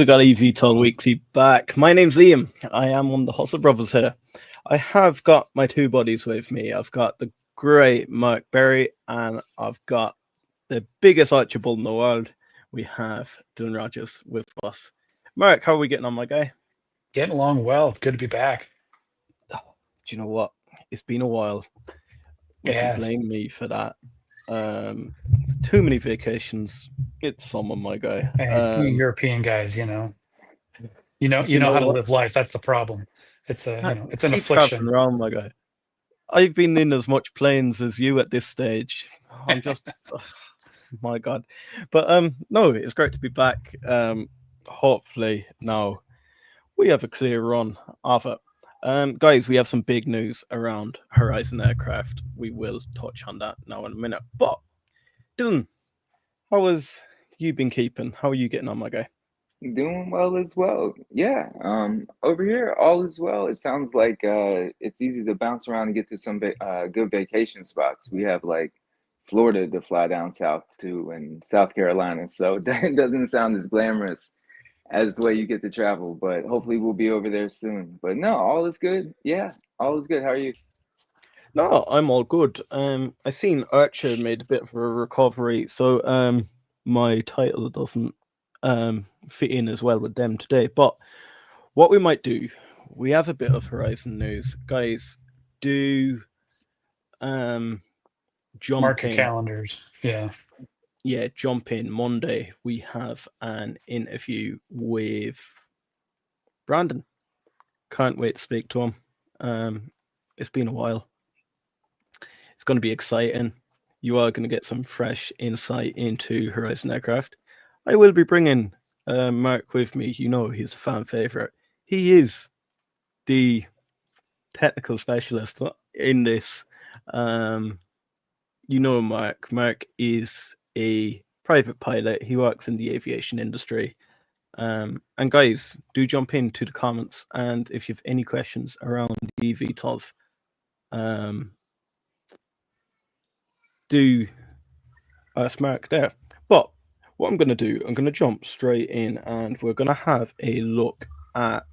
We got eVTOL Weekly back. My name's Liam. I am one of the Hustle Brothers here. I have got my two buddies with me. I've got the great Mark Berry and I've got the biggest Archibald in the world. We have Dylan Rogers with us. Mark, how are we getting on, my guy? Getting along well. Good to be back. Do you know what? It's been a while. You can blame me for that. Too many vacations. It's summer, my guy. Hey, you European guys, you know you know how to what? live life. That's the problem. It's it's an Keep traveling affliction. around, my guy. I've been in as much planes as you at this stage. I'm just, my God. But no, it's great to be back. Hopefully now we have a clear run of it. Guys, we have some big news around Horizon Aircraft. We will touch on that now in a minute. But Dylan, how has you been keeping? How are you getting on, my guy? Doing well as well. Yeah. Over here, all is well. It sounds like it's easy to bounce around and get to some good vacation spots. We have like Florida to fly down south to and South Carolina. So that doesn't sound as glamorous as the way you get to travel, but hopefully we'll be over there soon. But no, all is good. Yeah, all is good. How are you? No, I'm all good. I seen Archer made a bit of a recovery, so my title doesn't fit in as well with them today. But what we might do, we have a bit of Horizon news, guys. Do jump Mark your in. calendars. Yeah, jump in. Monday we have an interview with Brandon. Can't wait to speak to him. It's been a while. It's going to be exciting. You are going to get some fresh insight into Horizon Aircraft. I will be bringing Mark with me. You know, he's a fan favorite. He is the technical specialist in this. You know, Mark. Mark is a private pilot. He works in the aviation industry. And guys, do jump into the comments. And if you have any questions around the eVTOLs, do ask Mark there. But what I'm going to do, I'm going to jump straight in and we're going to have a look at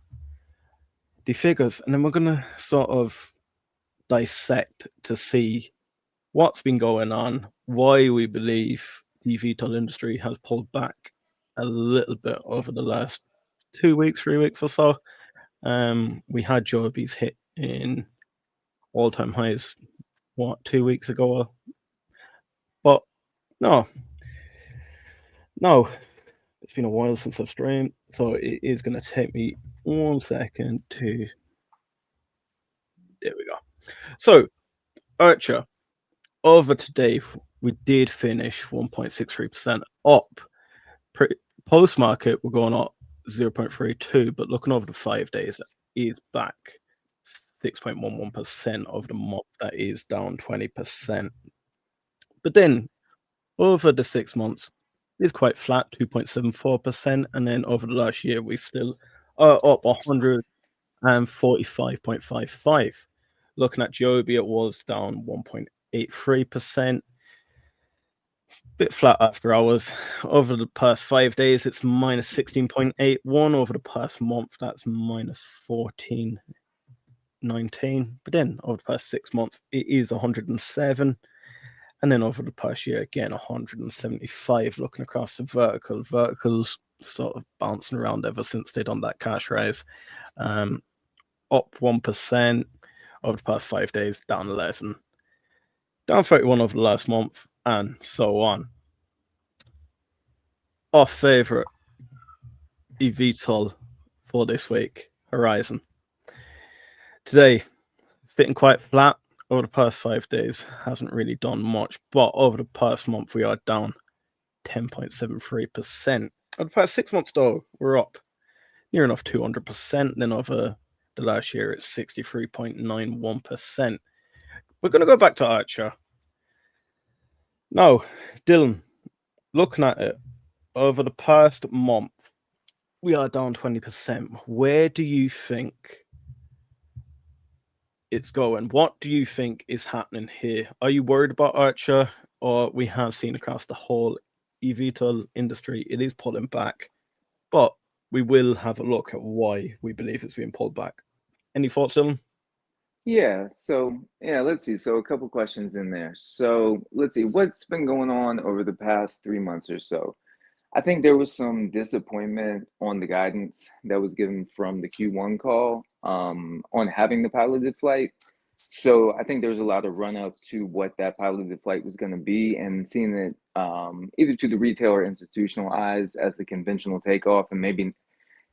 the figures and then we're going to sort of dissect to see what's been going on, why we believe the VTOL industry has pulled back a little bit over the last 2 weeks, 3 weeks or so. We had Joby's hit in all-time highs, 2 weeks ago? But no, it's been a while since I've streamed, so it is going to take me 1 second to... There we go. So, Archer, over today, we did finish 1.63% up. Post-market, we're going up 0.32, but looking over the 5 days, it is back 6.11% over the month. That is down 20%. But then, over the 6 months, it's quite flat, 2.74%, and then over the last year, we still are up 145.55. Looking at Joby, it was down 1.83%. Bit flat after hours. Over the past 5 days, it's minus 16.81. Over the past month, that's minus 14.19. But then over the past 6 months, it is 107. And then over the past year, again, 175. Looking across the verticals sort of bouncing around ever since they done that cash rise. Up 1% over the past 5 days, down 11. Down 31 over the last month, and so on. Our favorite eVTOL for this week, Horizon. Today, sitting quite flat over the past 5 days, hasn't really done much, but over the past month, we are down 10.73%. Over the past 6 months, though, we're up near enough 200%. Then over the last year, it's 63.91%. We're going to go back to Archer. Now, Dylan, looking at it, over the past month, we are down 20%. Where do you think it's going? What do you think is happening here? Are you worried about Archer? Or we have seen across the whole eVTOL industry, it is pulling back. But we will have a look at why we believe it's being pulled back. Any thoughts, Dylan? Yeah, so yeah, let's see. So a couple questions in there. So let's see, what's been going on over the past 3 months or so? I think there was some disappointment on the guidance that was given from the Q1 call on having the piloted flight. So I think there was a lot of run up to what that piloted flight was going to be, and seeing it either to the retail or institutional eyes as the conventional takeoff, and maybe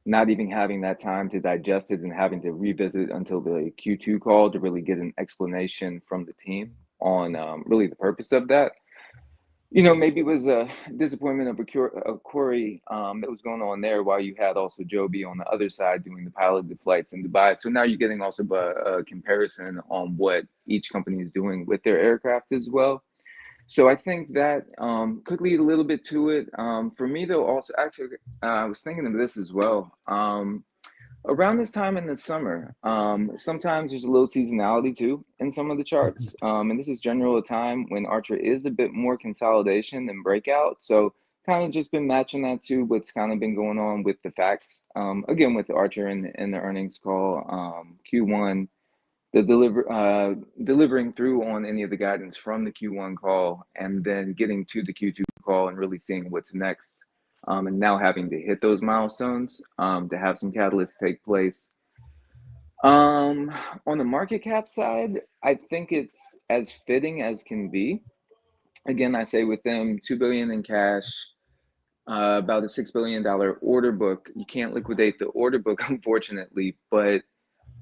not even having that time to digest it and having to revisit until the Q2 call to really get an explanation from the team on really the purpose of that. Maybe it was a disappointment of Corey that was going on there, while you had also Joby on the other side doing the piloted flights in Dubai. So now you're getting also a comparison on what each company is doing with their aircraft as well. So I think that could lead a little bit to it. For me, though, also, actually, I was thinking of this as well. Around this time in the summer, sometimes there's a little seasonality too in some of the charts. And this is general a time when Archer is a bit more consolidation than breakout. So kind of just been matching that to what's kind of been going on with the facts. Again, with Archer in the earnings call, Q1, delivering through on any of the guidance from the Q1 call, and then getting to the Q2 call and really seeing what's next. And now having to hit those milestones to have some catalysts take place. On the market cap side, I think it's as fitting as can be. Again, I say with them $2 billion in cash, about a $6 billion order book. You can't liquidate the order book, unfortunately, but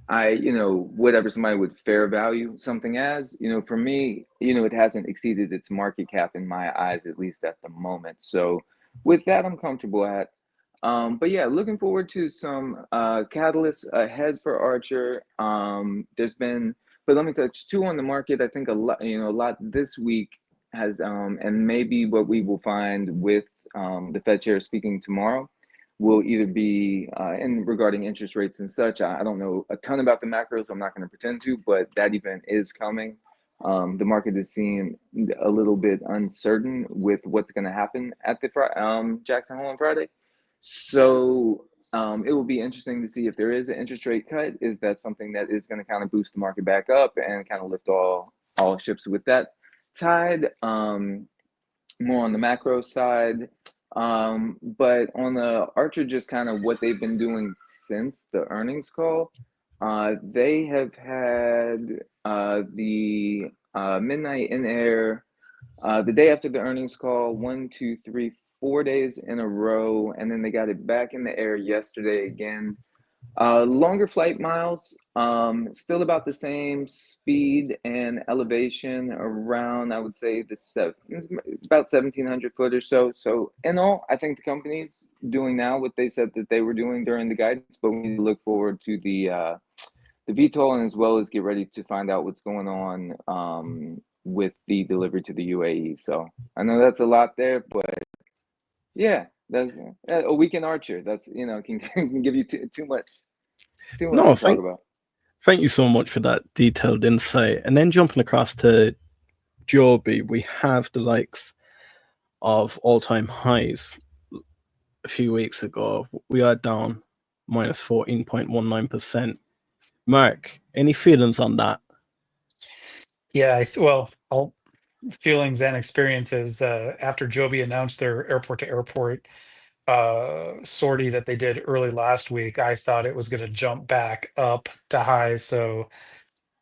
whatever somebody would fair value something as, for me, it hasn't exceeded its market cap in my eyes, at least at the moment. So with that, I'm comfortable at. But yeah, looking forward to some catalysts ahead for Archer. But let me touch two on the market. I think a lot this week has, and maybe what we will find with the Fed chair speaking tomorrow will either be in regarding interest rates and such. I don't know a ton about the macros, so I'm not going to pretend to, but that event is coming. The market is seeming a little bit uncertain with what's going to happen at the Jackson Hole on Friday. So it will be interesting to see if there is an interest rate cut. Is that something that is going to kind of boost the market back up and kind of lift all ships with that tide? More on the macro side. But on the Archer, just kind of what they've been doing since the earnings call, they have had the midnight in air the day after the earnings call, 1, 2, 3, 4 days in a row, and then they got it back in the air yesterday again. Longer flight miles, still about the same speed and elevation, around, I would say, it's about 1,700 foot or so. So in all, I think the company's doing now what they said that they were doing during the guidance, but we look forward to the VTOL, and as well as get ready to find out what's going on with the delivery to the UAE. So I know that's a lot there, but yeah, that's a weekend Archer. That's can give you too much to talk about. Thank you so much for that detailed insight. And then jumping across to Joby, we have the likes of all-time highs. A few weeks ago, we are down minus 14.19%. Mark, any feelings on that? Yeah, all feelings and experiences after Joby announced their airport-to-airport sortie that they did early last week. I thought it was going to jump back up to highs, so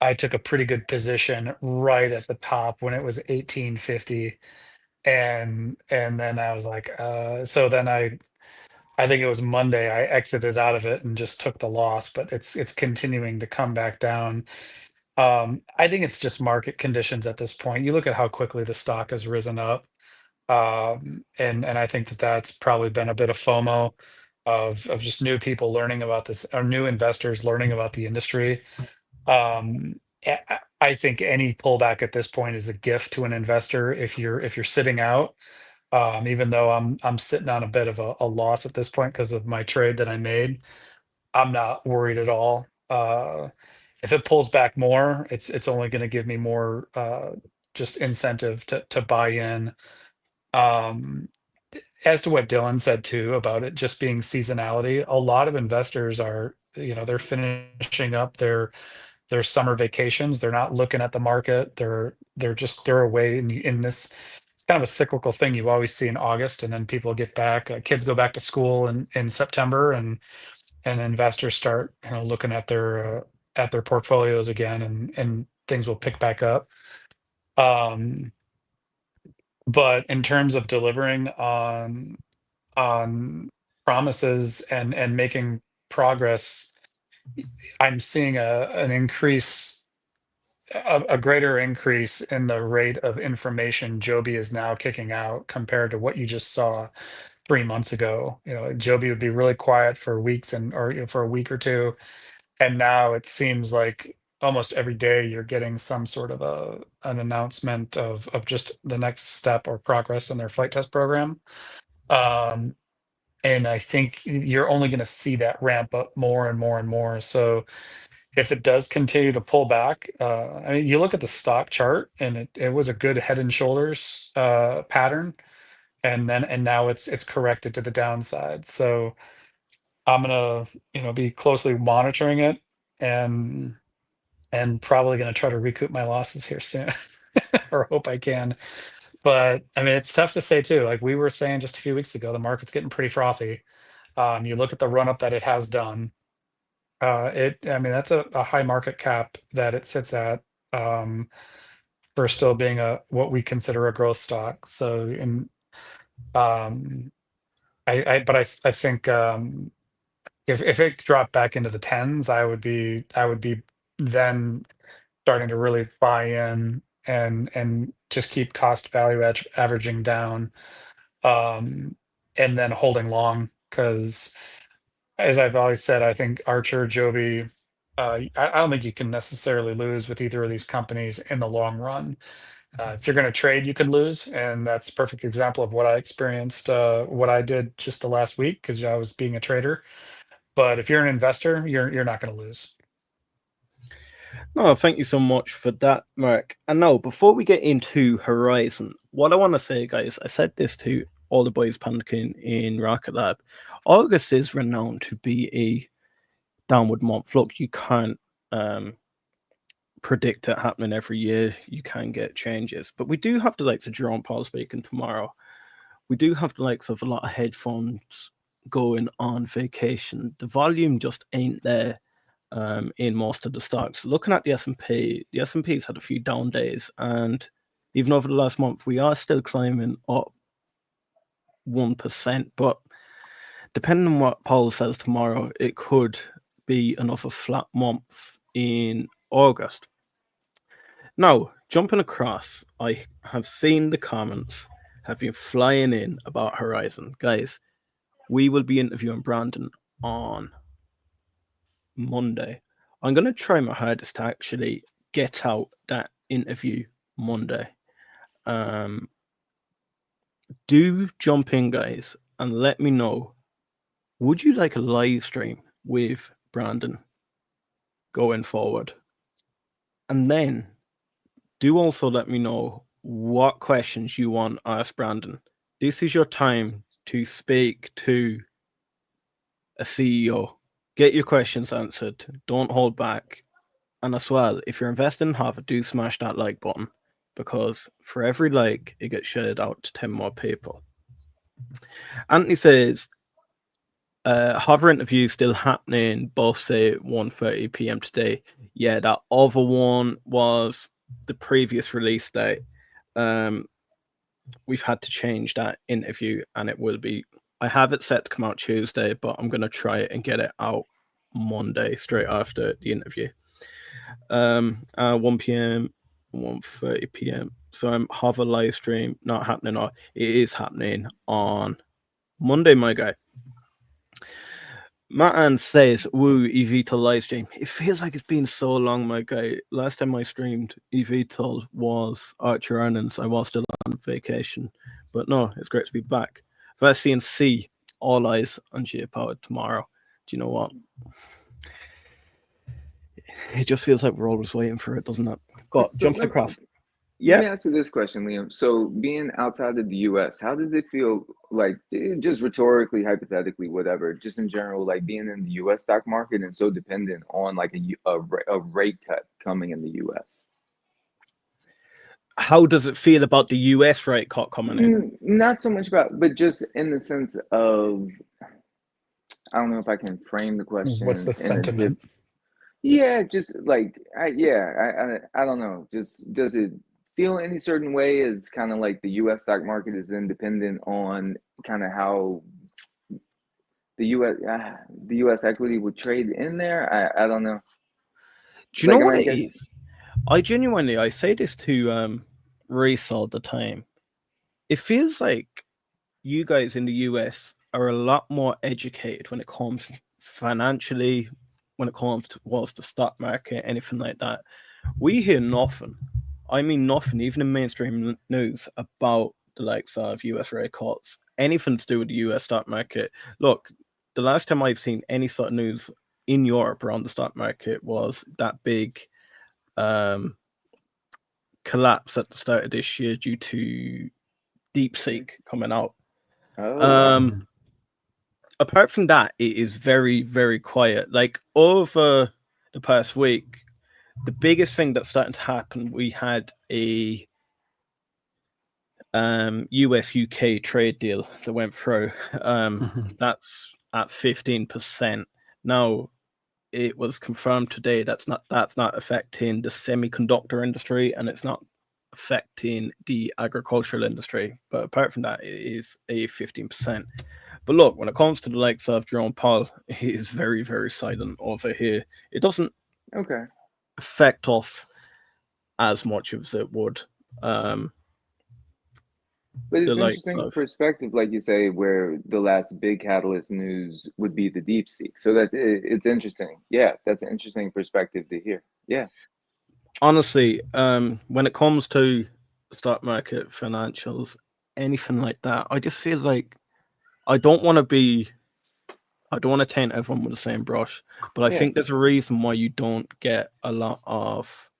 I took a pretty good position right at the top when it was 1850, and then I was like, so then I think it was Monday I exited out of it and just took the loss, but it's continuing to come back down. I think it's just market conditions at this point. You look at how quickly the stock has risen up, and I think that that's probably been a bit of FOMO of just new people learning about this, or new investors learning about the industry. I think any pullback at this point is a gift to an investor if you're sitting out. Even though I'm sitting on a bit of a loss at this point because of my trade that I made, I'm not worried at all. If it pulls back more, it's only going to give me more just incentive to buy in. Um, as to what Dylan said too about it just being seasonality, a lot of investors are, they're finishing up their summer vacations. They're not looking at the market. They're away in this. It's kind of a cyclical thing you always see in August, and then people get back. Kids go back to school in September, and investors start looking at their portfolios again, and things will pick back up. But in terms of delivering on promises and making progress, I'm seeing an increase, a greater increase in the rate of information Joby is now kicking out compared to what you just saw 3 months ago. Joby would be really quiet for weeks or for a week or two, and now it seems like almost every day you're getting some sort of an announcement of just the next step or progress in their flight test program. Um, and I think you're only going to see that ramp up more and more and more. So if it does continue to pull back, I mean, you look at the stock chart, and it was a good head and shoulders pattern, and now it's corrected to the downside. So I'm gonna be closely monitoring it, and probably gonna try to recoup my losses here soon, or hope I can. But I mean, it's tough to say too. Like we were saying just a few weeks ago, the market's getting pretty frothy. You look at the run up that it has done. I mean, that's a high market cap that it sits at, for still being what we consider a growth stock. So, um, I think, if it dropped back into the tens, I would be then starting to really buy in and just keep cost value averaging down, um, and then holding long, because as I've always said, I think Archer, Joby, I don't think you can necessarily lose with either of these companies in the long run. If you're going to trade, you can lose, and that's a perfect example of what I experienced, what I did just the last week, because I was being a trader. But if you're an investor, you're not going to lose. No, thank you so much for that, Mark. And now, before we get into Horizon, what I want to say, guys, I said this to all the boys panicking in Rocket Lab. August is renowned to be a downward month. Look, you can't predict it happening every year. You can get changes, but we do have the likes of Jerome Paul speaking tomorrow. We do have the likes of a lot of hedge funds going on vacation. The volume just ain't there in most of the stocks. Looking at the S&P, the S&P's had a few down days, and even over the last month, we are still climbing up 1%. But depending on what Paul says tomorrow, it could be another flat month in August. Now, jumping across, I have seen the comments have been flying in about Horizon. Guys, we will be interviewing Brandon on Monday. I'm going to try my hardest to actually get out that interview Monday. Do jump in, guys, and let me know. Would you like a live stream with Brandon going forward? And then do also let me know what questions you want to ask Brandon. This is your time to speak to a CEO. Get your questions answered. Don't hold back. And as well, if you're investing in HOVR, do smash that like button, because for every like, it gets shared out to 10 more people. Anthony says, HOVR interview still happening, both say 1:30 p.m. today. Yeah, that other one was the previous release date. We've had to change that interview, and it will be, I have it set to come out Tuesday, but I'm going to try it and get it out Monday straight after the interview. 1 p.m, 1:30 p.m. So I'm HOVR live stream not happening, or it is happening on Monday, my guy. Matan says, woo, eVTOL live stream. It feels like it's been so long, my guy. Last time I streamed eVTOL was ACHR earnings. I was still on vacation. But no, it's great to be back. First CNC, all eyes on J-Power tomorrow. Do you know what? It just feels like we're always waiting for it, doesn't it? But jumping across. Let Yeah. me ask you this question, Liam. So, being outside of the U.S., how does it feel like, just rhetorically, hypothetically, whatever, just in general, like being in the U.S. stock market and so dependent on like a rate cut coming in the U.S.? How does it feel about the US rate cut coming in? Not so much about, but just in the sense of, I don't know if I can frame the What's question the in a sentiment? yeah, just like I don't know. Just does it feel any certain way as kind of like the U.S. stock market is then dependent on kind of how the U.S. The U.S. equity would trade in there? I don't know. Do you know Like, I what mean, I it guess is? I say this to Reese all the time. It feels like you guys in the US are a lot more educated when it comes financially, when it comes towards the stock market, anything like that. We hear nothing. I mean nothing, even in mainstream news about the likes of US rate cuts, anything to do with the US stock market. Look, the last time I've seen any sort of news in Europe around the stock market was that big um, collapse at the start of this year due to DeepSeek coming out. oh wow, Um, Apart from that, it is very, very quiet. Like over the past week, the biggest thing that's starting to happen, we had a US UK trade deal that went through. That's at 15%. Now it was confirmed today that's not affecting the semiconductor industry and it's not affecting the agricultural industry. But apart from that, it is a 15%. But look, when it comes to the likes of Jerome Powell, he is very, very silent over here. It doesn't okay. affect us as much as it would But the it's likes interesting of. perspective, like you say, where the last big catalyst news would be the deep sea. So that it's interesting. Yeah, that's an interesting perspective to hear. Yeah. Honestly, when it comes to stock market financials, anything like that, I just feel like I don't want to be. I don't want to taint everyone with the same brush, but I Yeah. think there's a reason why you don't get a lot of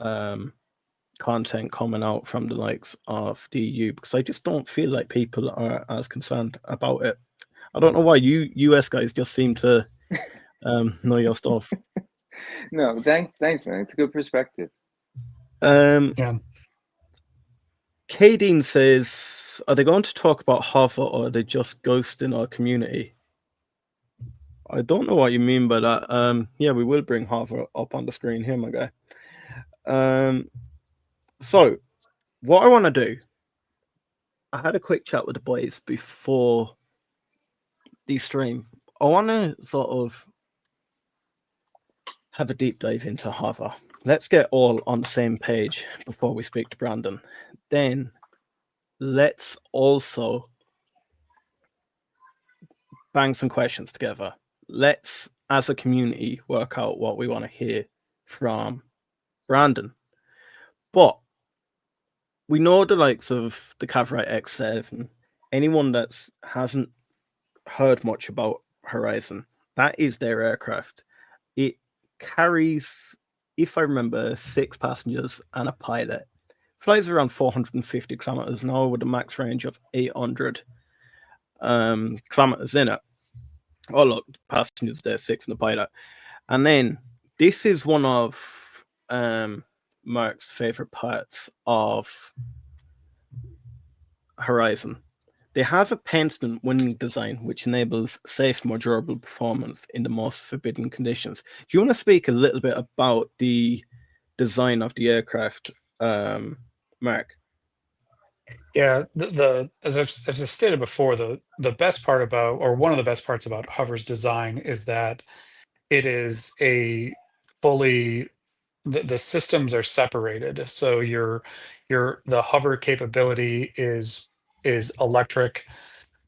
um, content coming out from the likes of the EU because I just don't feel like people are as concerned about it. I don't know why you US guys just seem to know your stuff. No, thanks, man. It's a good perspective. Yeah. Kadeen says, are they going to talk about HOVR or are they just ghosting our community? I don't know what you mean by that. Yeah, we will bring HOVR up on the screen here, my guy. So what I want to do, I had a quick chat with the boys before the stream. I want to sort of have a deep dive into HOVR. Let's get all on the same page before we speak to Brandon. Then let's also bang some questions together. Let's, as a community, work out what we want to hear from Brandon. But we know the likes of the Cavorite X7. Anyone that hasn't heard much about Horizon, that is their aircraft. It carries, if I remember, 6 passengers and a pilot. Flies around 450 kilometers an hour with a max range of 800 kilometers in it. Oh, look, passengers there, 6 and the pilot. And then this is one of Mark's favorite parts of Horizon. They have a pendant wing design which enables safe, more durable performance in the most forbidden conditions. Do you want to speak a little bit about the design of the aircraft, Mark? Yeah, as I've stated before, the best part about, or one of the best parts about Hover's design is that it is a fully the systems are separated. So the hover capability is electric,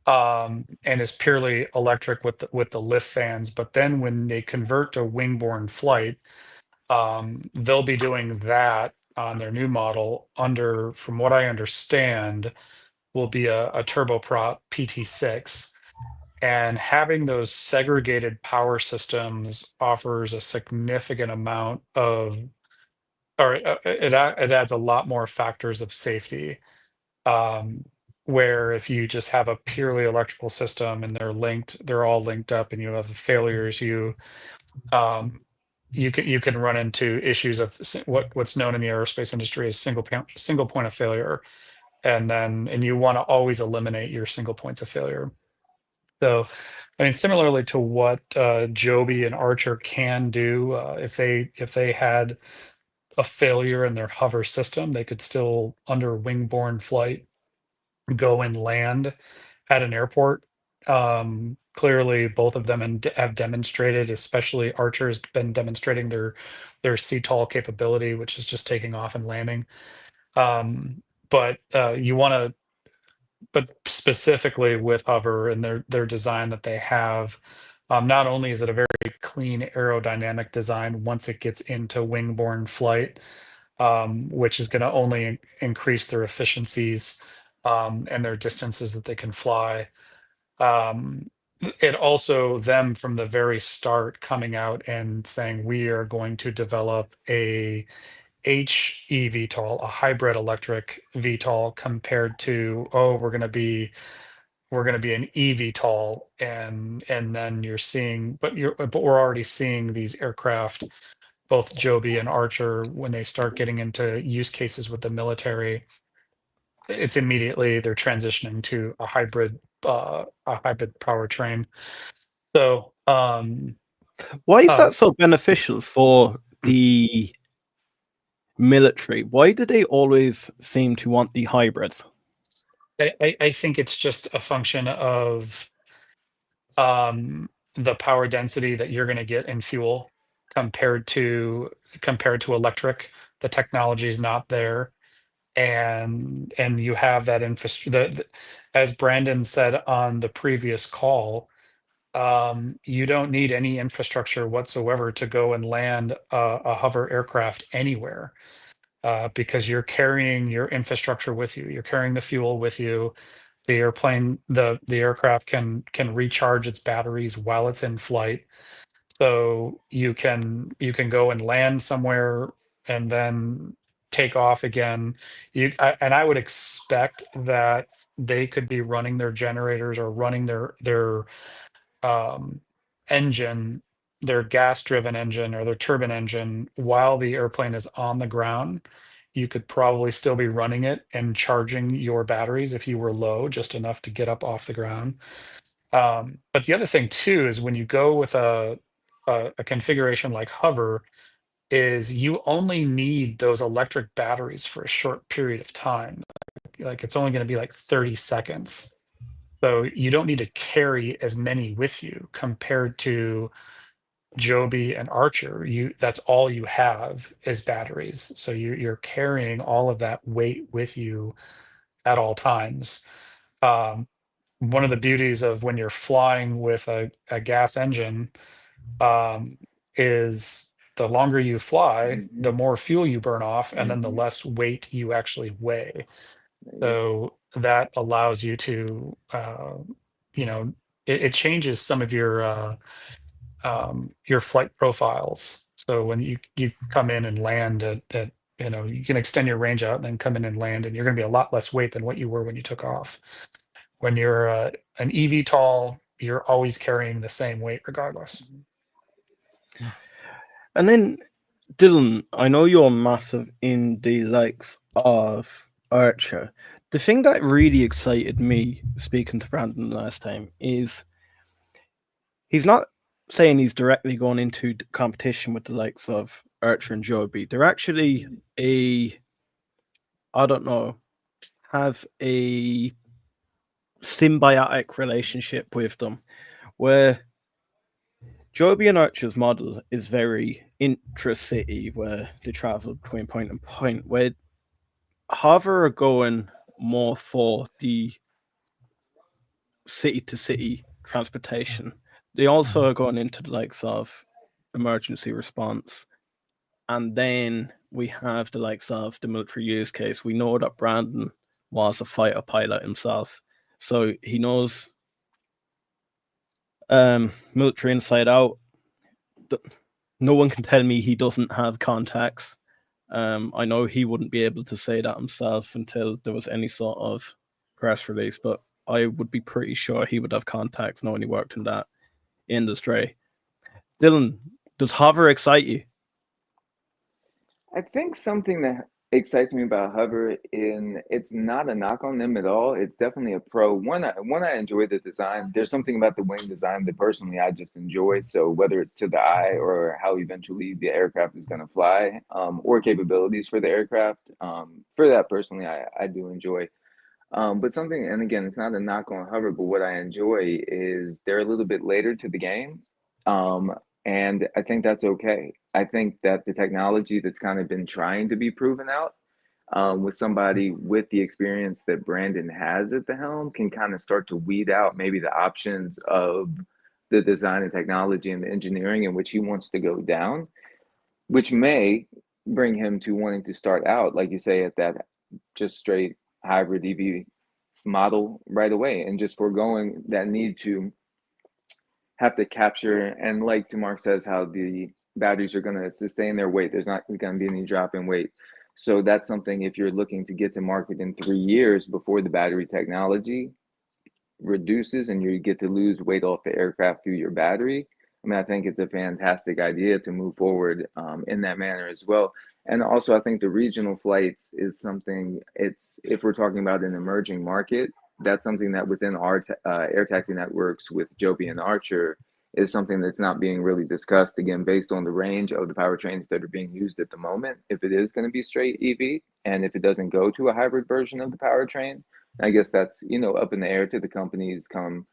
and is purely electric with the lift fans. But then when they convert to wingborne flight, they'll be doing that on their new model under, from what I understand, will be a turboprop PT6. And having those segregated power systems offers a significant amount of or it adds a lot more factors of safety. Where if you just have a purely electrical system and they're all linked up, and you have failures, um, you can run into issues of what's known in the aerospace industry as single point of failure, and you want to always eliminate your single points of failure. So, I mean, similarly to what Joby and Archer can do, if they had a failure in their hover system, they could still, under wing-borne flight, go and land at an airport. Clearly, both of them have demonstrated, especially Archer's been demonstrating their CTOL capability, which is just taking off and landing. But you want to, but specifically with hover and their design that they have, not only is it a very clean aerodynamic design once it gets into wing-borne flight, which is going to only increase their efficiencies and their distances that they can fly. It also, them from the very start coming out and saying, we are going to develop a HEVTOL, a hybrid electric VTOL, compared to, oh, we're going to be an eVTOL, and then you're seeing, but we're already seeing these aircraft, both Joby and Archer, when they start getting into use cases with the military, it's immediately they're transitioning to a hybrid powertrain. So Why is that so beneficial for the military? Why do they always seem to want the hybrids? I think it's just a function of the power density that you're going to get in fuel compared to electric. The technology is not there, and you have that infrastructure. As Brandon said on the previous call, you don't need any infrastructure whatsoever to go and land a hover aircraft anywhere, because you're carrying your infrastructure with you. You're carrying the fuel with you. The airplane, the aircraft can recharge its batteries while it's in flight. So you can go and land somewhere and then take off again. And I would expect that they could be running their generators or running their um, engine, their gas-driven engine or their turbine engine, while the airplane is on the ground. You could probably still be running it and charging your batteries if you were low, just enough to get up off the ground. But the other thing too is when you go with a configuration like hover, is you only need those electric batteries for a short period of time. Like it's only going to be like 30 seconds. So you don't need to carry as many with you compared to Joby and Archer. That's all you have is batteries. So you're carrying all of that weight with you at all times. One of the beauties of when you're flying with a gas engine, is the longer you fly, the more fuel you burn off, and then the less weight you actually weigh. So that allows you to, it changes some of your flight profiles. So when you come in and land at you can extend your range out and then come in and land, and you're going to be a lot less weight than what you were when you took off. When you're an eVTOL, you're always carrying the same weight regardless. And then, Dylan, I know you're massive in the likes of Archer. The thing that really excited me, speaking to Brandon last time, is he's not saying he's directly going into competition with the likes of Archer and Joby. They're actually have a symbiotic relationship with them, where Joby and Archer's model is very intra-city, where they travel between point and point, where HOVR are going more for the city-to-city transportation. They also are going into the likes of emergency response. And then we have the likes of the military use case. We know that Brandon was a fighter pilot himself, so he knows military inside out. No one can tell me he doesn't have contacts I know he wouldn't be able to say that himself until there was any sort of press release, but I would be pretty sure he would have contacts knowing he worked in that industry. Dylan, does HOVR excite you? I think something that excites me about Hover, in it's not a knock on them at all. It's definitely a pro. One, I enjoy the design. There's something about the wing design that personally I just enjoy. So whether it's to the eye or how eventually the aircraft is going to fly, or capabilities for the aircraft, for that personally, I do enjoy. But something, and again, it's not a knock on Hover, but what I enjoy is they're a little bit later to the game. Um, and I think that's okay. I think that the technology that's kind of been trying to be proven out, with somebody with the experience that Brandon has at the helm, can kind of start to weed out maybe the options of the design and technology and the engineering in which he wants to go down, which may bring him to wanting to start out, like you say, at that just straight hybrid EV model right away, and just foregoing that need to have to capture, and like Mark says, how the batteries are going to sustain their weight. There's not going to be any drop in weight. So that's something, if you're looking to get to market in 3 years before the battery technology reduces and you get to lose weight off the aircraft through your battery. I mean, I think it's a fantastic idea to move forward, in that manner as well. And also, I think the regional flights is something. It's, if we're talking about an emerging market, that's something that within our air taxi networks with Joby and ACHR is something that's not being really discussed. Again, based on the range of the powertrains that are being used at the moment, if it is going to be straight EV, and if it doesn't go to a hybrid version of the powertrain, I guess that's, up in the air to the companies come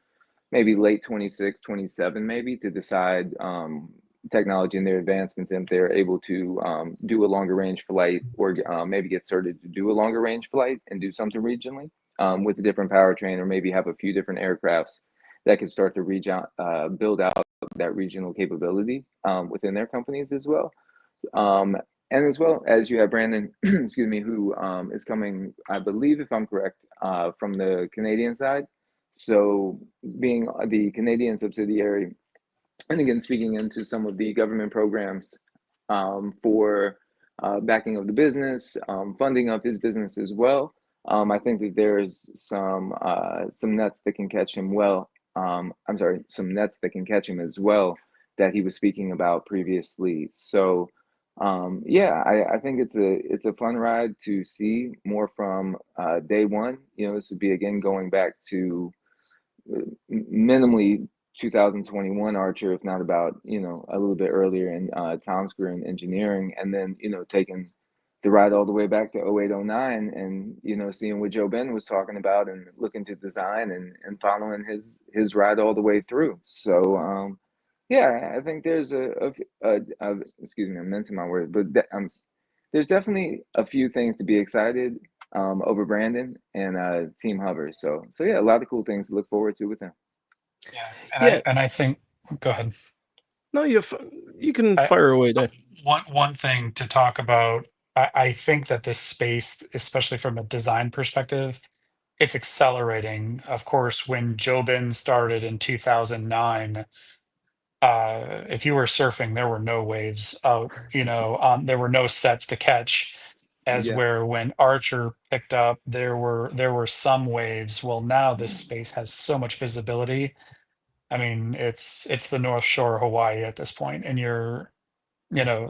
maybe late 26, 27, maybe, to decide, technology and their advancements, and if they're able to, do a longer range flight, or maybe get started to do a longer range flight and do something regionally, with a different powertrain, or maybe have a few different aircrafts that can start to reach out, build out that regional capability, within their companies as well. Um, and as well as you have Brandon, excuse me, who, is coming, I believe, if I'm correct, from the Canadian side. So being the Canadian subsidiary, and again, speaking into some of the government programs, for, backing of the business, funding of his business as well. I think that there's some nets that can catch him well. I'm sorry, some nets that can catch him as well, that he was speaking about previously. So, yeah, I think it's a fun ride to see more from, day one. This would be, again, going back to, minimally 2021 ACHR, if not about, a little bit earlier in, Tom's career in engineering, and then, taking the ride all the way back to 08, 09, and, seeing what Joe Ben was talking about, and looking to design, and following his ride all the way through. So, yeah, I think there's excuse me, I'm mincing my words, but there's definitely a few things to be excited, over Brandon and, Team Hover. So yeah, a lot of cool things to look forward to with him. Yeah, and Yeah, I think, go ahead. no, you can I, fire away there. one thing to talk about, I think that this space, especially from a design perspective, it's accelerating. Of course, when Jobin started in 2009, if you were surfing, there were no waves out, there were no sets to catch. As Yeah. where when Archer picked up, there were some waves. Well, now this space has so much visibility. I mean, it's the North Shore of Hawaii at this point, and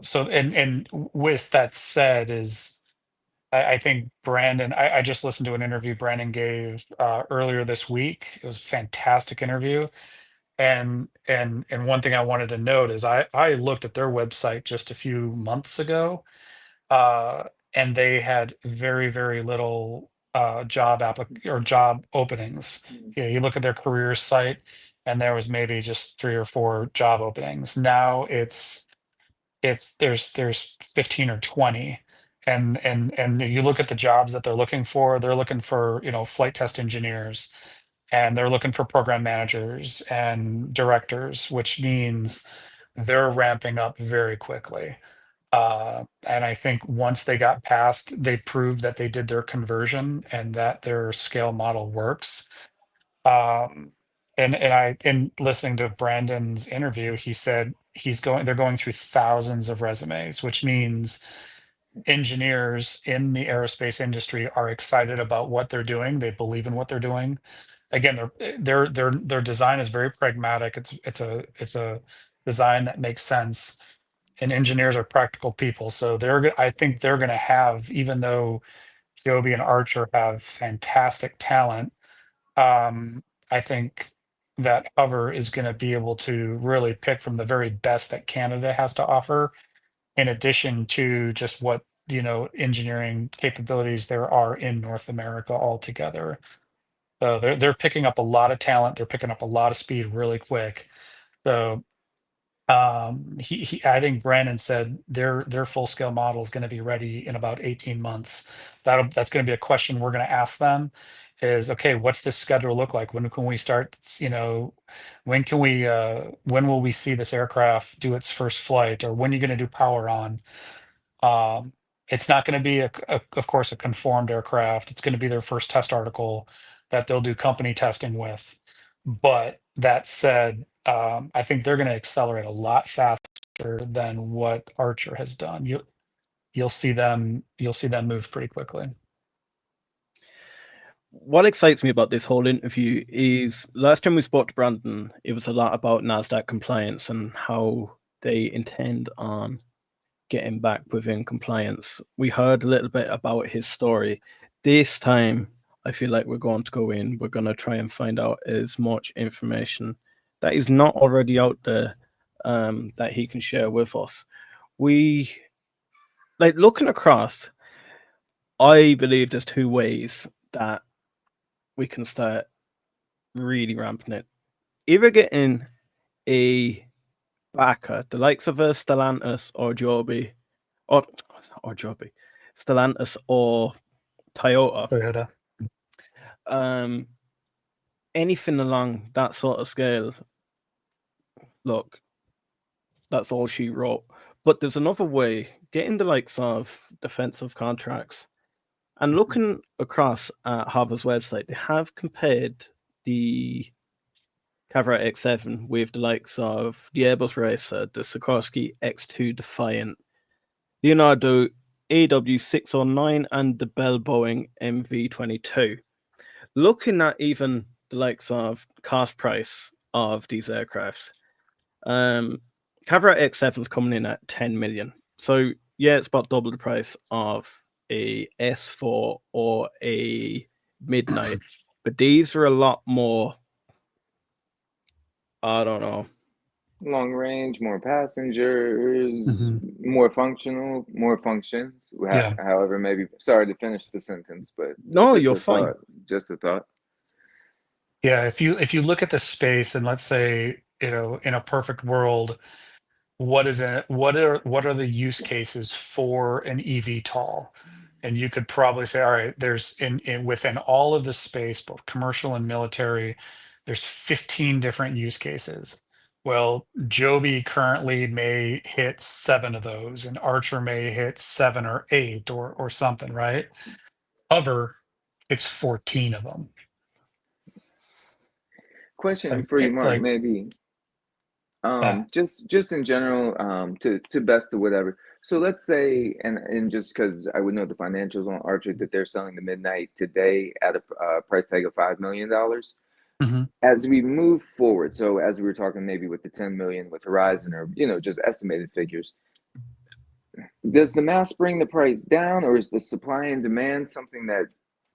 so and with that said, I think Brandon. I just listened to an interview Brandon gave earlier this week. It was a fantastic interview, and one thing I wanted to note is I looked at their website just a few months ago, uh, and they had very, very little job openings. Yeah, you look at their careers site, and there was maybe just 3 or 4 job openings. Now there's 15 or 20. And you look at the jobs that they're looking for, flight test engineers, and they're looking for program managers and directors, which means they're ramping up very quickly. And I think once they got past, they proved that they did their conversion and that their scale model works. Um, in listening to Brandon's interview, he said they're going through thousands of resumes, which means engineers in the aerospace industry are excited about what they're doing. They believe in what they're doing. Again, their design is very pragmatic. It's a design that makes sense, and engineers are practical people. So I think they're going to have, even though Joby and Archer have fantastic talent, I think that Hover is going to be able to really pick from the very best that Canada has to offer, in addition to just what, engineering capabilities there are in North America altogether. So they're picking up a lot of talent. They're picking up a lot of speed really quick. So he I think Brandon said their full scale model is going to be ready in about 18 months. That's going to be a question we're going to ask them is, okay, what's this schedule look like? When can we start, when will we see this aircraft do its first flight, or when are you going to do power on? Um, it's not going to be of course, a conformed aircraft. It's going to be their first test article that they'll do company testing with. But that said, I think they're going to accelerate a lot faster than what Archer has done. You'll see them move pretty quickly. What excites me about this whole interview is last time we spoke to Brandon, it was a lot about NASDAQ compliance and how they intend on getting back within compliance. We heard a little bit about his story. This time, I feel like we're going to go in, we're going to try and find out as much information that is not already out there that he can share with us. We, like, looking across, I believe there's two ways that we can start really ramping it. Either getting a backer, the likes of a Stellantis or Joby, or Joby, Stellantis or Toyota, Toyota. anything along that sort of scale. Look, that's all she wrote. But there's another way, getting the likes of defensive contracts. And looking across at HOVR's website, they have compared the Cavra X7 with the likes of the Airbus Racer, the Sikorsky X2 Defiant, Leonardo AW609, and the Bell Boeing MV22. Looking at even the likes of cost price of these aircrafts, Cavra X7 is coming in at 10 million. So yeah, it's about double the price of a S4 or a Midnight, but these are a lot more, I don't know, long range, more passengers, more functional, more functions. Yeah. However, maybe. Sorry to finish the sentence, but no, just you're a fine. thought. Just a thought. Yeah, if you look at the space, and let's say, in a perfect world, what are the use cases for an eVTOL? And you could probably say, all right, there's within all of the space, both commercial and military, there's 15 different use cases. Well, Joby currently may hit 7 of those, and Archer may hit 7 or 8 or something, right? Hover, it's 14 of them. Question for you, Mark, maybe. Yeah. Just in general, to best of whatever. So let's say, and just because I would know the financials on Archer, that they're selling the Midnight today at a price tag of $5 million. As we move forward, so as we were talking maybe with the 10 million with Horizon, or just estimated figures, does the mass bring the price down, or is the supply and demand something that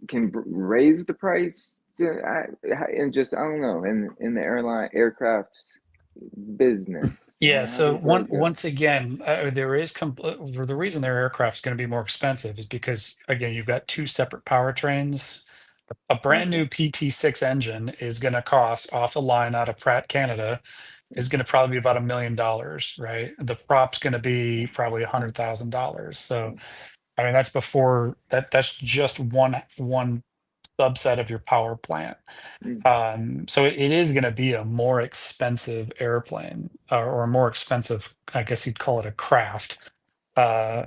can raise the price and just, I don't know, in the aircraft business? Yeah, How so does that go? once again, the reason their aircraft is going to be more expensive is because, again, you've got two separate powertrains. A brand new PT6 engine is going to cost, off the line out of Pratt, Canada, is going to probably be about $1 million, right? The prop's going to be probably $100,000. So, I mean, that's before that's just one subset of your power plant. So it is going to be a more expensive airplane, or a more expensive, I guess you'd call it a craft, uh,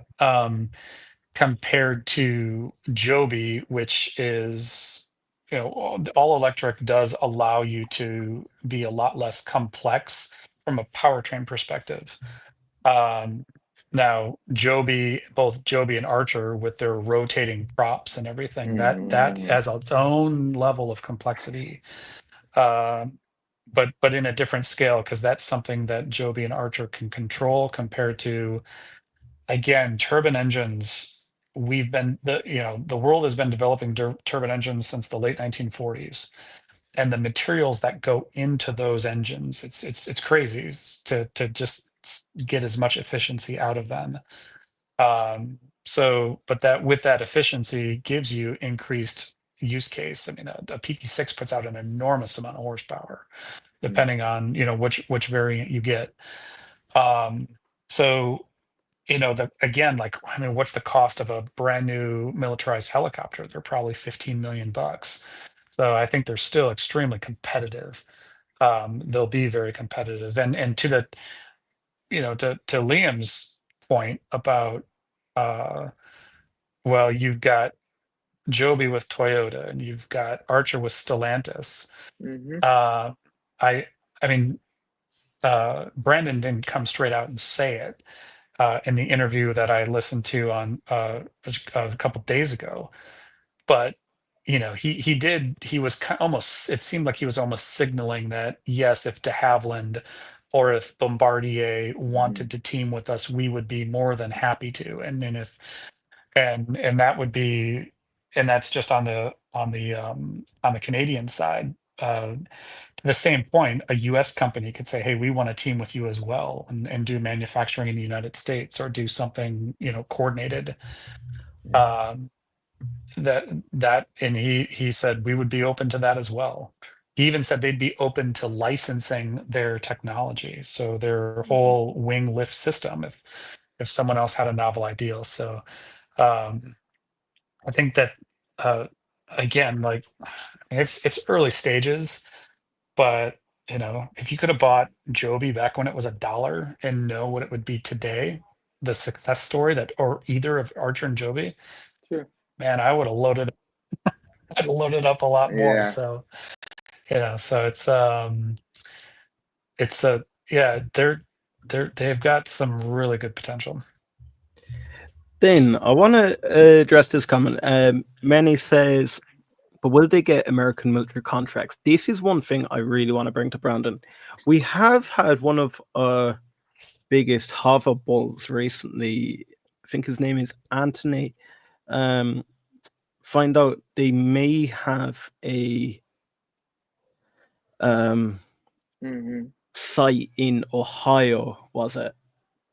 compared to Joby, which is, all electric does allow you to be a lot less complex from a powertrain perspective. Um, Now, both Joby and Archer with their rotating props and everything, that has its own level of complexity, but in a different scale, because that's something that Joby and Archer can control compared to, again, turbine engines. The world has been developing turbine engines since the late 1940s, and the materials that go into those engines, it's crazy to just get as much efficiency out of them. But that with that efficiency gives you increased use case. I mean, a PP6 puts out an enormous amount of horsepower, depending on which variant you get. So again, like, I mean, what's the cost of a brand new militarized helicopter? They're probably 15 million bucks. So I think they're still extremely competitive. They'll be very competitive, and to the to Liam's point about well, you've got Joby with Toyota and you've got Archer with Stellantis. Uh, I I mean, Brandon didn't come straight out and say it in the interview that I listened to on a couple days ago, but he was almost, it seemed like he was almost signaling that, yes, if de Havilland or if Bombardier wanted to team with us, we would be more than happy to. And that would be, and that's just on the Canadian side. To the same point, a US company could say, hey, we want to team with you as well, and do manufacturing in the United States, or do something coordinated. And he said we would be open to that as well. He even said they'd be open to licensing their technology, so their whole wing lift system, if someone else had a novel idea. So I think that again, like, it's early stages, but if you could have bought Joby back when it was $1 and know what it would be today, the success story or either of Archer and Joby, Sure. man, I'd loaded up a lot more. Yeah. So so it's a yeah, they've got some really good potential. Then I want to address this comment. Manny says, but will they get American military contracts? This is one thing I really want to bring to Brandon. We have had one of our biggest HOVR bulls recently. I think his name is Anthony. Find out they may have a site in Ohio. Was it?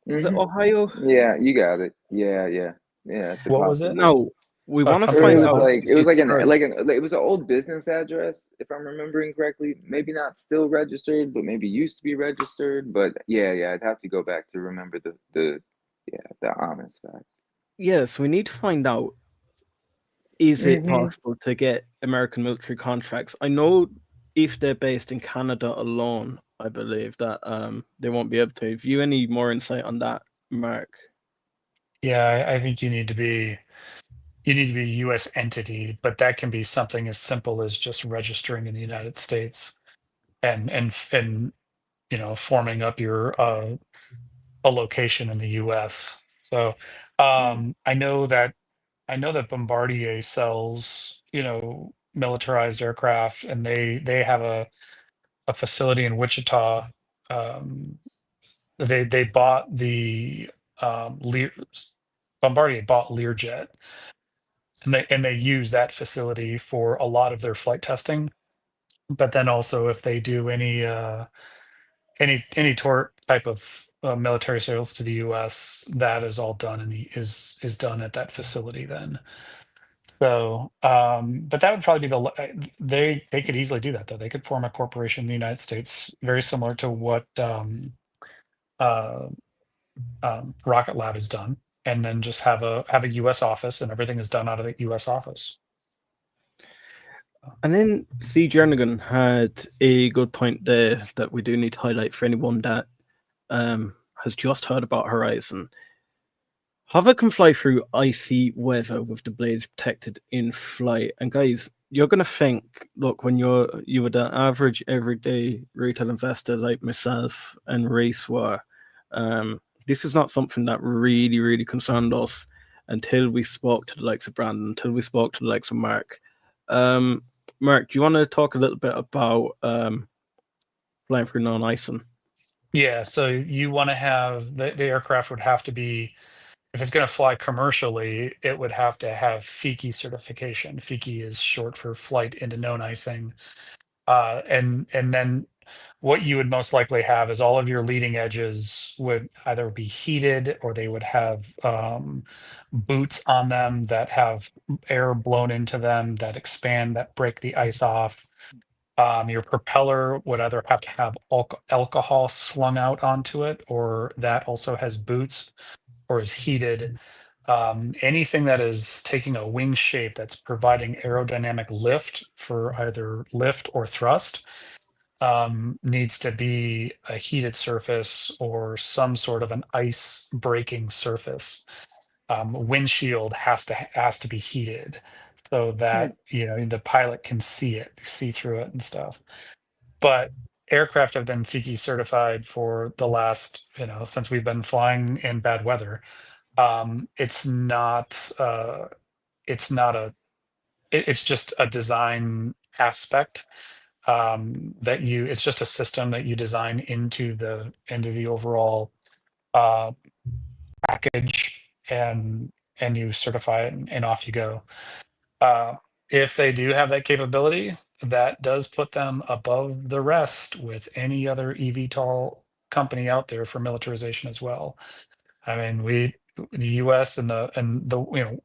Was it Ohio? Yeah, you got it. Yeah. What was it? No, we want to company find It was out. like it was an old business address, if I'm remembering correctly. Maybe not still registered, but maybe used to be registered. But yeah, I'd have to go back to remember the honest fact. Yes, we need to find out. Is it possible to get American military contracts? I know if they're based in Canada alone, I believe that they won't be able to. Have you any more insight on that, Mark? Yeah, I think you need to be a U.S. entity, but that can be something as simple as just registering in the United States and forming up your a location in the U.S. So I know that Bombardier sells militarized aircraft, and they have a facility in Wichita. They bought the Bombardier bought Learjet, and they use that facility for a lot of their flight testing. But then also, if they do any type of military sales to the U.S., that is all done and is done at that facility then. So, but that would probably be they could easily do that, though. They could form a corporation in the United States, very similar to what Rocket Lab has done, and then just have a U.S. office, and everything is done out of the U.S. office. And then C. Jernigan had a good point there that we do need to highlight for anyone that has just heard about Horizon. HOVR can fly through icy weather with the blades protected in flight. And guys, you're going to think, look, when you were the average everyday retail investor like myself and Reese were, this is not something that really concerned us until we spoke to the likes of Brandon, until we spoke to the likes of Mark. Mark, do you want to talk a little bit about flying through non-icing? Yeah, so you want to have the aircraft would have to be, if it's going to fly commercially, it would have to have FICI certification. FICI is short for flight into known icing. And then what you would most likely have is all of your leading edges would either be heated or they would have boots on them that have air blown into them that expand, that break the ice off. Your propeller would either have to have alcohol slung out onto it, or that also has boots or is heated. Anything that is taking a wing shape that's providing aerodynamic lift for either lift or thrust needs to be a heated surface or some sort of an ice breaking surface. Windshield has to be heated so that the pilot can see through it and stuff. But aircraft have been FICI certified for the last, since we've been flying in bad weather. It's not it's just a design aspect it's just a system that you design into the overall package, and you certify it, and off you go. If they do have that capability, that does put them above the rest with any other eVTOL company out there for militarization as well. I mean, the U.S. and the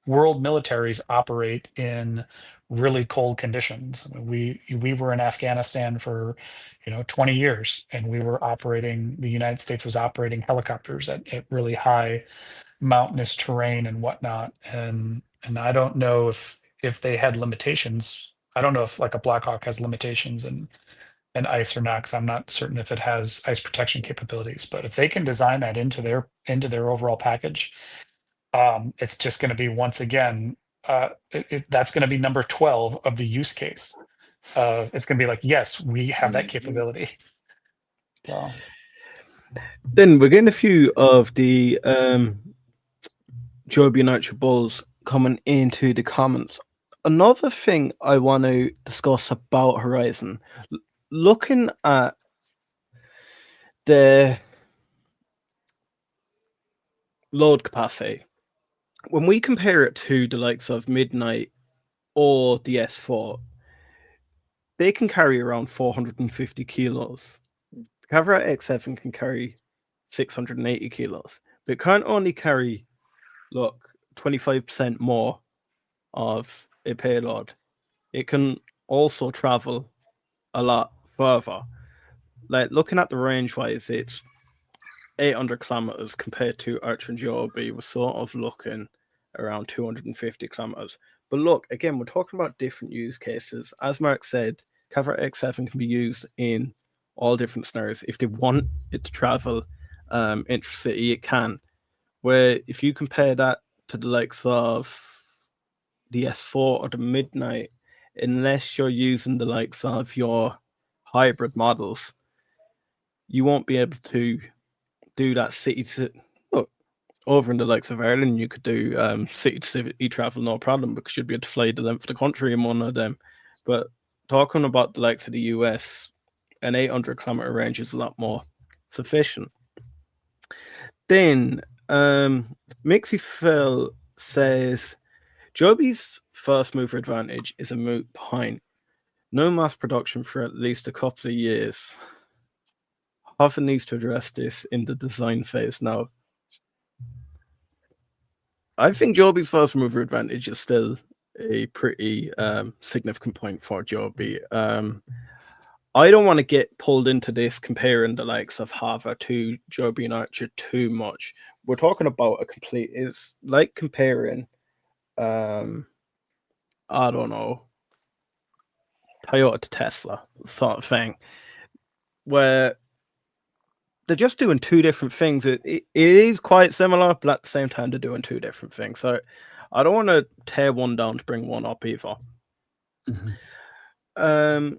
world militaries operate in really cold conditions. I mean, we were in Afghanistan for 20 years, and the United States was operating helicopters at really high mountainous terrain and whatnot. And I don't know if they had limitations. I don't know if like a Black Hawk has limitations and ice or not, because I'm not certain if it has ice protection capabilities. But if they can design that into their overall package, it's just going to be, once again, that's going to be number 12 of the use case. It's going to be like, yes, we have that capability. So then we're getting a few of the Joby and Archer Bulls coming into the comments. Another thing I want to discuss about Horizon, looking at the load capacity, when we compare it to the likes of Midnight or the S4, they can carry around 450 kilos. The Cavorite X7 can carry 680 kilos, but it can't only carry 25% more of a payload. It can also travel a lot further. Like, looking at the range wise, it's 800 kilometers compared to Archer and Joby. We're sort of looking around 250 kilometers. But look, again, we're talking about different use cases. As Mark said, Cavorite X7 can be used in all different scenarios. If they want it to travel intercity, it can. Where if you compare that to the likes of the S4 or the Midnight, unless you're using the likes of your hybrid models, you won't be able to do that city to over in the likes of Ireland. You could do city to city travel, no problem, because you'd be able to fly the length of the country in one of them. But talking about the likes of the US, an 800-kilometer range is a lot more sufficient. Then Mixie Phil says Joby's first mover advantage is a moot point. No mass production for at least a couple of years. HOVR needs to address this in the design phase now. I think Joby's first mover advantage is still a pretty significant point for Joby. I don't want to get pulled into this comparing the likes of HOVR to Joby and Archer too much. We're talking about it's like comparing, I don't know, Toyota to Tesla sort of thing, where they're just doing two different things. It is quite similar, but at the same time, they're doing two different things. So I don't want to tear one down to bring one up either. Mm-hmm.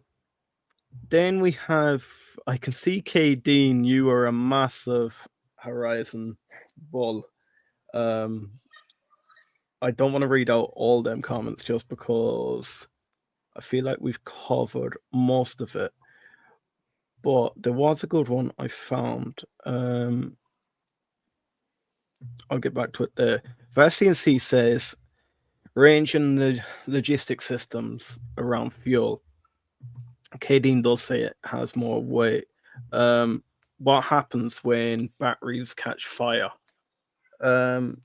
Then we have, I can see K. Dean, you are a massive Horizon Bull. I don't want to read out all them comments just because I feel like we've covered most of it. But there was a good one I found. I'll get back to it there. VSCNC says range and the logistic systems around fuel. Kadeen does say it has more weight. What happens when batteries catch fire? Mark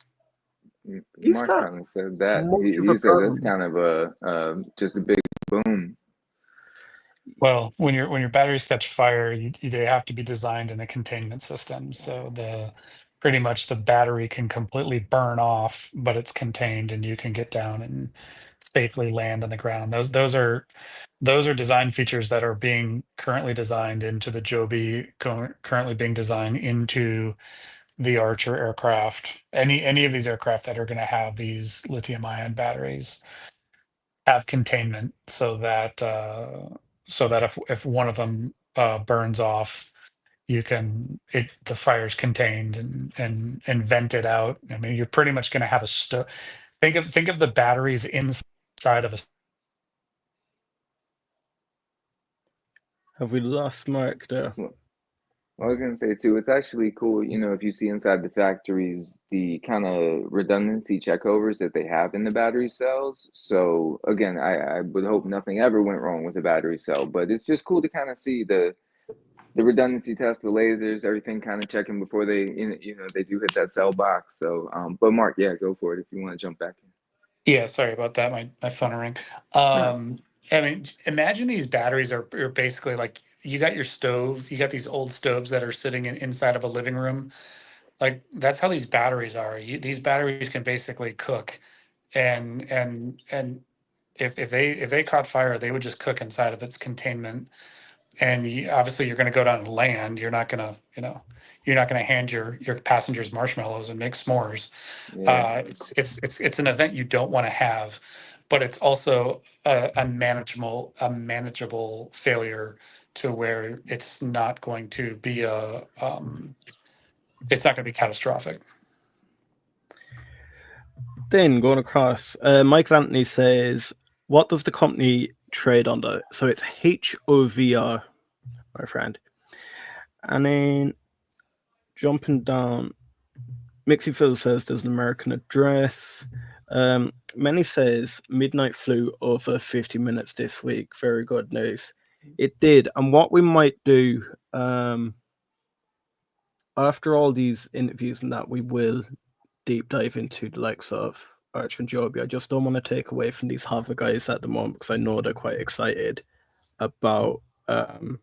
kind of said that. He said that's kind of just a big boom. Well, when your batteries catch fire, they have to be designed in a containment system. So pretty much the battery can completely burn off, but it's contained, and you can get down and safely land on the ground. Those are design features that are being currently designed into the Joby, currently being designed into the Archer aircraft. Any of these aircraft that are going to have these lithium-ion batteries have containment, so that if one of them burns off, the fire's contained and vented out. I mean, you're pretty much going to have a stove. Think of the batteries inside of a. Have we lost Mark there? I was gonna say too, it's actually cool, if you see inside the factories the kind of redundancy checkovers that they have in the battery cells. So again, I would hope nothing ever went wrong with a battery cell, but it's just cool to kind of see the redundancy test, the lasers, everything kind of checking before they they do hit that cell box. So but Mark, yeah, go for it if you want to jump back in. Yeah, sorry about that. My phone rang. I mean, imagine these batteries are basically like you got your stove, you got these old stoves that are sitting inside of a living room. Like that's how these batteries are. These batteries can basically cook, and if they caught fire, they would just cook inside of its containment. And obviously, you're going to go down and land. You're not going to, you're not going to hand your passengers marshmallows and make s'mores. Yeah. It's an event you don't want to have, but it's also a manageable failure to where it's not going to be it's not going to be catastrophic. Then going across, Michael Anthony says, what does the company trade under? So it's HOVR, my friend. And then jumping down, Mixie Phil says there's an American address. Many says midnight flew over 50 minutes this week. Very good news. It did. And what we might do after all these interviews and that, we will deep dive into the likes of Archer and Joby. I just don't want to take away from these HOVR guys at the moment because I know they're quite excited about the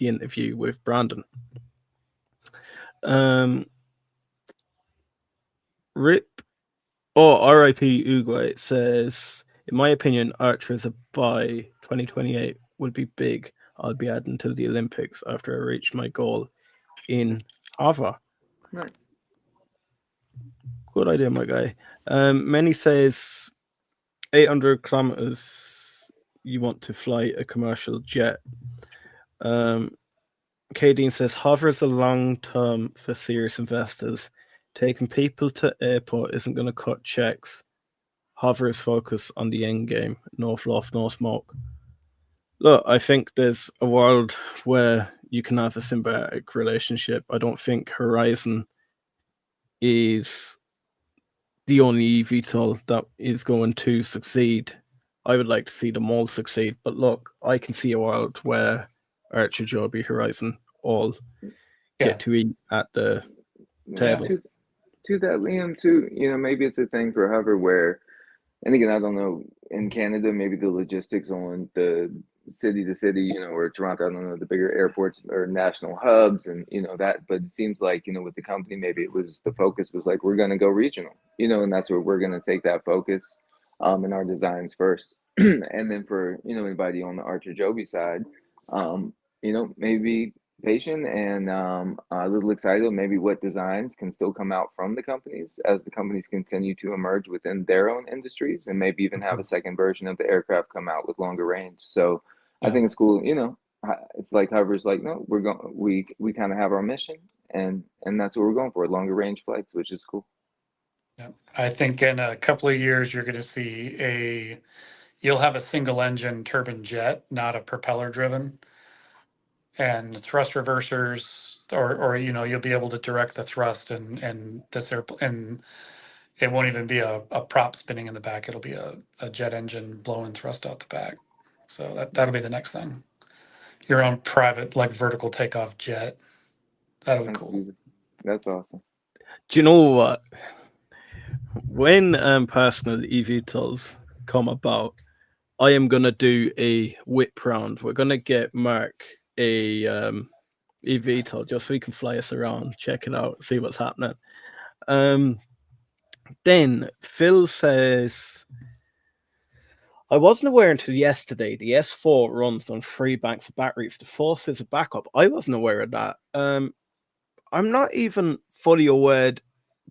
interview with Brandon. RIP Uruguay says, in my opinion, Archer is a buy. 2028 would be big. I'll be adding to the Olympics after I reach my goal in HOVR. Nice. Good idea, my guy. Many says 800 kilometers you want to fly a commercial jet. Kadeen says HOVR is a long term for serious investors. Taking people to airport isn't going to cut checks. HOVR is focused on the end game. No fluff, no smoke. Look, I think there's a world where you can have a symbiotic relationship. I don't think Horizon is the only eVTOL that is going to succeed. I would like to see them all succeed, but look, I can see a world where Archer, Joby, Horizon all get to eat at the table. To that, Liam, too, maybe it's a thing for HOVR where, and again, I don't know, in Canada, maybe the logistics on the city to city, or Toronto, I don't know, the bigger airports or national hubs and, that, but it seems like, with the company, maybe the focus was like, we're going to go regional, and that's where we're going to take that focus in our designs first. And then for, anybody on the Archer Joby side, maybe patient and a little excited maybe what designs can still come out from the companies as the companies continue to emerge within their own industries and maybe even have a second version of the aircraft come out with longer range. So I think it's cool. It's like HOVR's like, no, we kind of have our mission and that's what we're going for, longer range flights, which is cool. Yeah. I think in a couple of years you're going to see you'll have a single engine turbine jet, not a propeller driven, and thrust reversers, or you'll be able to direct the thrust and this airplane, and it won't even be a prop spinning in the back. It'll be a jet engine blowing thrust out the back. So that'll be the next thing. Your own private, like, vertical takeoff jet. That'll be That's cool. beautiful. That's awesome. Do you know what? When personal eVTOLs come about, I am gonna do a whip round. We're gonna get Mark a eVTOL just so he can fly us around, check it out, see what's happening. Then Phil says, I wasn't aware until yesterday the S4 runs on 3 banks of batteries. The fourth is a backup. I wasn't aware of that. I'm not even fully aware.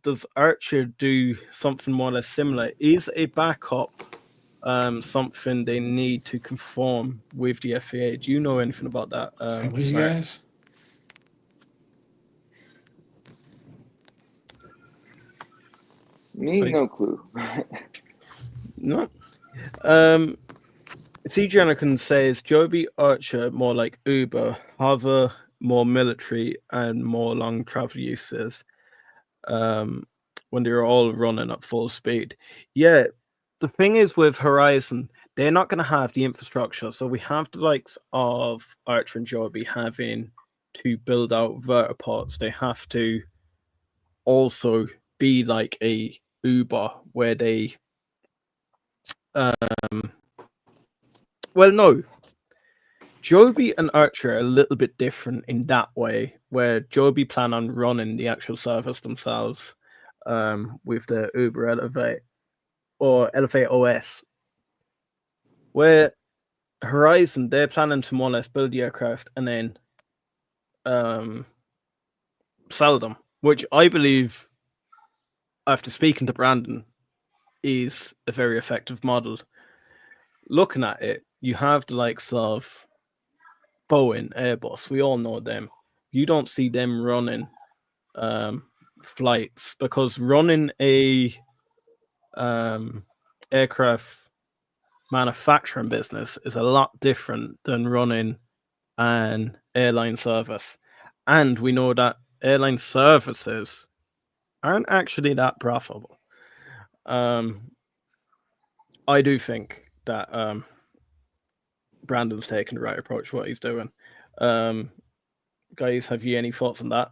Does Archer do something more or less similar? Is a backup something they need to conform with the FAA? Do you know anything about that? Did I lose you Mark? guys? Me, no clue. No. CJ Anakin says Joby Archer more like Uber, HOVR more military and more long travel uses. When they're all running at full speed. Yeah, the thing is with Horizon, they're not going to have the infrastructure. So we have the likes of Archer and Joby having to build out vertiports. They have to also be like a Uber where they well, no. Joby and Archer are a little bit different in that way, where Joby plan on running the actual service themselves with the Uber Elevate or Elevate OS. Where Horizon, they're planning to more or less build the aircraft and then sell them, which I believe, after speaking to Brandon, is a very effective model. Looking at it, you have the likes of Boeing, Airbus, we all know them. You don't see them running flights because running a aircraft manufacturing business is a lot different than running an airline service. And we know that airline services aren't actually that profitable. I do think that Brandon's taking the right approach to what he's doing. Guys, have you any thoughts on that?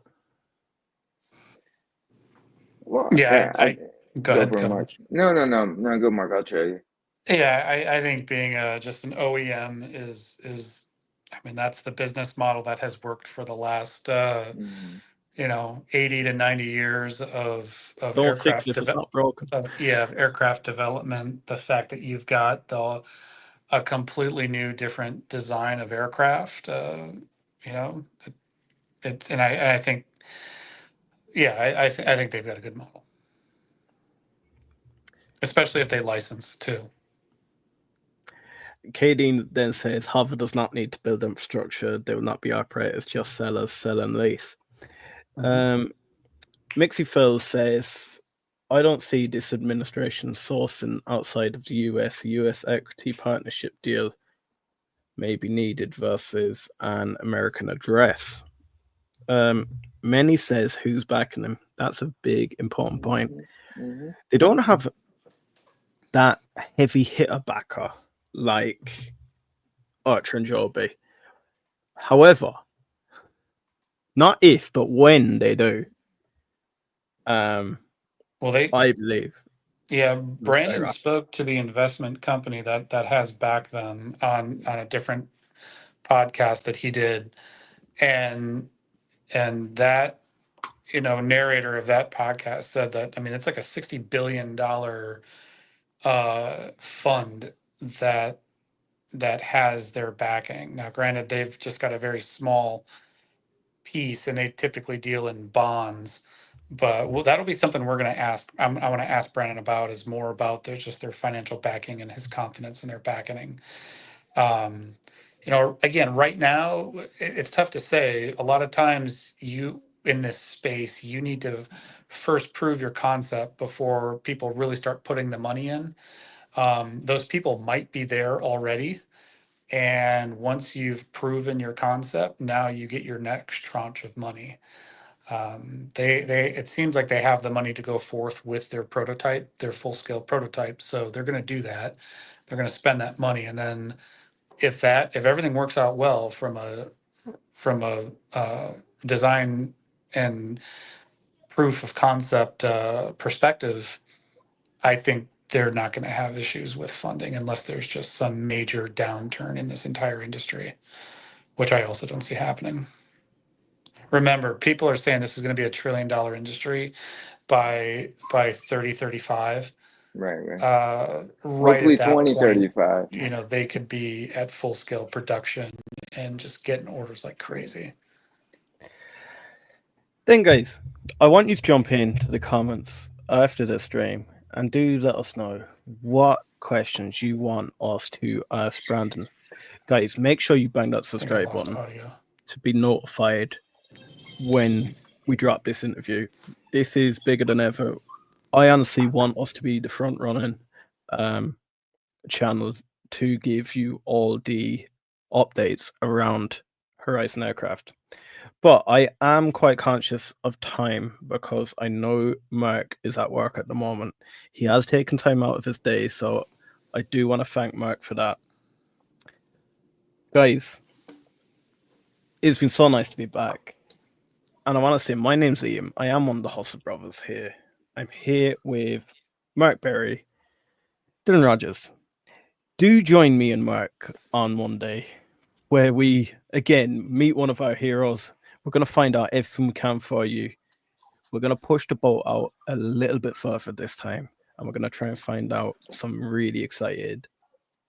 Well, Yeah, I go ahead. for Go Mark. ahead. No, go Mark. I'll tell you. Yeah, I think being just an OEM is I mean, that's the business model that has worked for the last Mm-hmm. 80 to 90 years of Don't fix aircraft it if it's not broken. aircraft development. The fact that you've got a completely new, different design of aircraft, it's and I think, yeah, I think they've got a good model, especially if they license too. Kadeen then says HOVR does not need to build infrastructure. They will not be operators, just sellers, sell and lease. Mixie Phil says, I don't see this administration sourcing outside of the US. A US equity partnership deal may be needed versus an American address. Many says who's backing them. That's a big, important point. Mm-hmm. They don't have that heavy hitter backer like Archer and Joby. However, not if, but when they do, Well, I believe. Yeah, Brandon spoke to the investment company that has backed them on a different podcast that he did, and that narrator of that podcast said that, I mean, it's like a $60 billion fund that has their backing. Now, granted, they've just got a very small piece, and they typically deal in bonds. But that'll be something we're going to ask. I want to ask Brandon about, is more about their financial backing and his confidence in their backing. Again, right now it's tough to say. A lot of times in this space, you need to first prove your concept before people really start putting the money in. Those people might be there already. And once you've proven your concept, now you get your next tranche of money. It seems like they have the money to go forth with their prototype, their full scale prototype. So they're going to do that. They're going to spend that money. And then if everything works out well from a design and proof of concept perspective, I think they're not going to have issues with funding unless there's just some major downturn in this entire industry, which I also don't see happening. Remember, people are saying this is going to be $1 trillion industry by 3035. Right. Right Hopefully at that point, 2035. you know, they could be at full scale production and just getting orders like crazy. Then, guys, I want you to jump into the comments after the stream and do let us know what questions you want us to ask Brandon. Guys, make sure you bang that subscribe button to be notified when we drop this interview. This is bigger than ever. I honestly want us to be the front running channel to give you all the updates around Horizon aircraft. But I am quite conscious of time because I know Mark is at work at the moment. He has taken time out of his day, so I do want to thank Mark for that. Guys, it's been so nice to be back. And I want to say my name's Liam. I am one of the Hustle Brothers here. I'm here with Mark Berry, Dylan Rogers. Do join me and Mark on Monday, where we again meet one of our heroes. We're going to find out everything we can for you. We're going to push the boat out a little bit further this time, and we're going to try and find out some really excited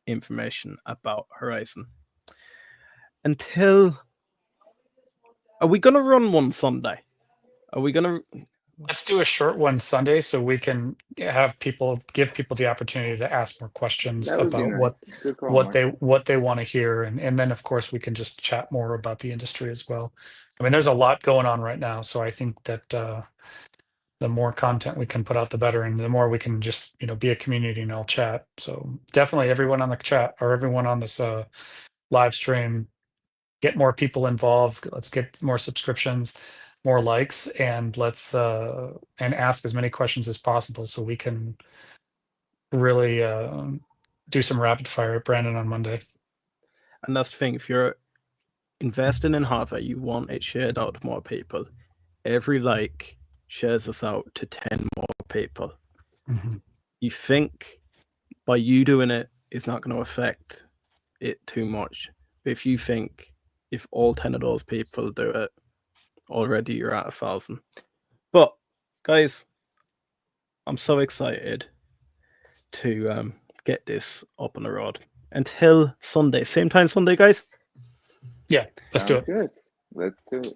information about Horizon. Are we going to run one Sunday? Are we going to? Let's do a short one Sunday so we can give people the opportunity to ask more questions That would be about nice. Good call, Mark. what they want to hear, and then of course we can just chat more about the industry as well. I mean, there's a lot going on right now, so I think that the more content we can put out, the better, and the more we can just be a community and all chat. So definitely everyone on the chat or everyone on this live stream, get more people involved. Let's get more subscriptions, more likes, and let's and ask as many questions as possible so we can really do some rapid fire at Brandon on Monday. And that's the thing, if you're investing in HOVR, you want it shared out to more people. Every like shares us out to 10 more people. Mm-hmm. You think by you doing it, it's not going to affect it too much. But if you think if all 10 of those people do it, already you're at 1,000. But guys, I'm so excited to get this up on the road. Until Sunday, same time Sunday, guys. Yeah, let's do it. Good. Let's do it.